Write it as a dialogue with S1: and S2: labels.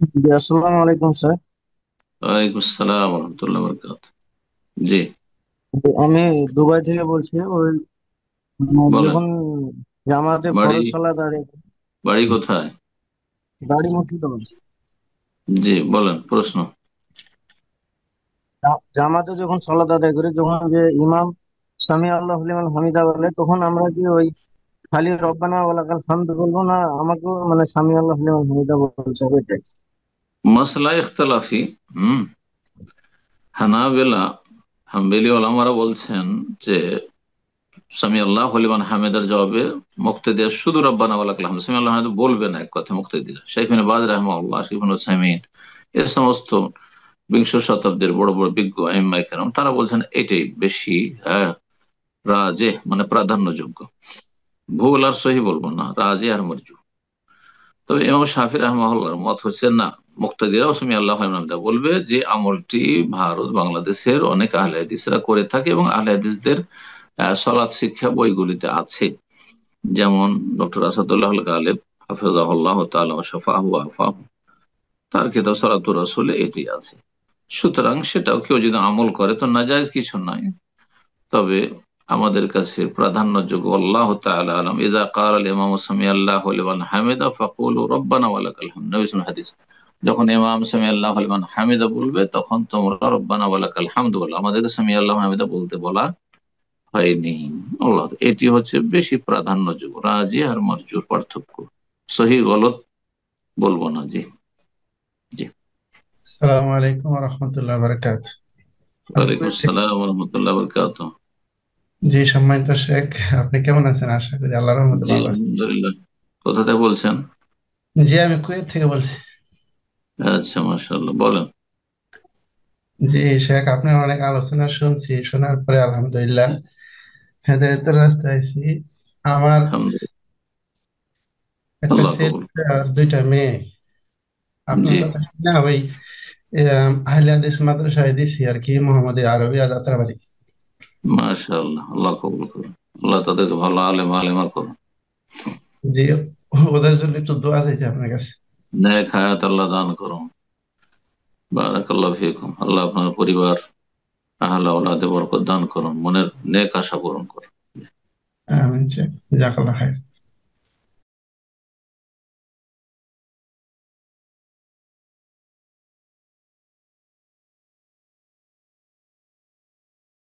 S1: জি, আসসালামু আলাইকুম স্যার।
S2: ওয়ালাইকুম আসসালাম রহমতুল্লাহ বরকাত। জি,
S1: আমি দুবাই থেকে বলছি। ওই
S2: বলেন।
S1: যখন জামাতে
S2: বাড়ি
S1: ফরজ সালাত আদায় করি,
S2: বাড়ি কোথায়?
S1: দাড়ি মসজিদে বলছি।
S2: জি, বলেন প্রশ্ন।
S1: জামাতে যখন সালাত আদায় করি, যখন যে ইমাম সামি আল্লাহু লিমান হামিদা বলে, তখন আমরা কি ওই খালি রব্বানা ওয়া লাকাল হামদ বলবো, না আমাকেও মানে সামি আল্লাহু লিমান হামিদা বলতে হবে এটাই?
S2: মাসলা ইখতলাফি। হুম। হানাবেলা হাম্বলি ওলামারা বলছেন যে সামি আল্লাহ লিমান হামিদার জবাবে মুক্তাদির শুধু রব্বানা ওয়া লাকাল হামদ, সামি আল্লাহ হামিদ বলবে না, এক কথা মুক্তাদির শেখ ইবনে বাজ রাহিমাহুল্লাহ, শেখ ইবনে উসাইমিন, এ সমস্ত বিংশ শতাব্দীর বড় বড় বিজ্ঞ আইম্মায়ে কেরাম তারা বলছেন এটাই বেশি রাজে মানে প্রাধান্যযোগ্য। ভুল আর সহি বলবো না, রাজে আর মরজু। তবে ইমাম শাফি রহমাহুল্লাহর মত হচ্ছে না, মুক্তাদিরাও সামি আল্লাহু লিমান হামিদা বলবে, যে আমলটি ভারত বাংলাদেশের অনেক আহলে হাদিসরা করে থাকে এবং আহলে হাদিসদের সলাৎ শিক্ষা বইগুলিতে আছে। যেমন ডক্টর আসাদুল্লাহ আল গালেব হাফিজাহুল্লাহ তাআলা ওয়া শাফাহু ওয়া আফাহু, তার কিতাব সালাতুর রাসূলে এটি আছে। সুতরাং সেটাও কেউ যদি আমল করে তো নাজায়েজ কিছু নাই। তবে আমাদের কাছে প্রাধান্যযোগ্য আল্লাহ তাআলা আলাম, ইযা ক্বাল আল ইমাম সামি আল্লাহু লিমান হামিদা ফাকুলু রব্বানা ওয়া লাকাল হামদ, নবী সাল্লাল্লাহু আলাইহি হাদিস। যখন ইমাম সামি আল্লাহু লিমান হামিদা বলবে তখন তোমরা রব্বানা ওয়া লাকাল হামদ বলো, আমাদেরকে সামি আল্লাহু হামিদা বলতে বলা হয়নি। আল্লাহ, এটি হচ্ছে বেশি প্রাধান্যযোগ্য, রাজি আর মারজুর পার্থক্য। সহি গলত বলবো না। জি, জি।
S3: আসসালামু আলাইকুম রহমতুল্লাহ বারকাত। আমি
S2: ওয়ালাইকুম
S3: কুয়েত থেকে।
S2: আসসালাম ওয়া রাহমাতুল্লাহি ওয়া বারাকাতুহু।
S3: জি, সম্মানিত শেখ, আপনি কেমন আছেন? আশা করি আল্লাহর রহমতে
S2: জি,
S3: ভালো আছেন।
S2: আলহামদুলিল্লাহ। কোথা থেকে বলছেন?
S3: জি, আমি কুয়েত থেকে বলছি।
S2: আচ্ছা, মাশাআল্লাহ, বলেন।
S3: জি শেখ, আপনার অনেক আলোচনা শুনছি, শোনার পরে আলহামদুলিল্লাহ হেদায়েতের রাস্তায় আছি। আমার
S2: আলহামদুলিল্লাহ।
S3: একটা
S2: আল্লাহ
S3: ছেলে
S2: কবুল।
S3: আর দুইটা মেয়ে। আপনার
S2: জি,
S3: কথা শুনে ওই আহলে হাদিস মাদ্রাসায় দিছি আর কি, মোহাম্মদ আরবিয়া যাত্রাবাড়ি।
S2: মাশাআল্লাহ, আল্লাহ কবুল করুন। আল্লাহ তাদেরকে ভালো আলেম আলেমা করুন।
S3: জি, ওদের জন্য একটু দোয়া চাইছি আপনার কাছে।
S2: নেক হায়াত আল্লাহ দান করুন। বারাকাল্লাহু ফিকুম। আল্লাহ আপনার পরিবার, আহলে আওলাদে বরকত দান করুন, মনের নেক আশা পূরণ করুন।
S3: আমিন শেখ, জাজাকাল্লাহ খাইর।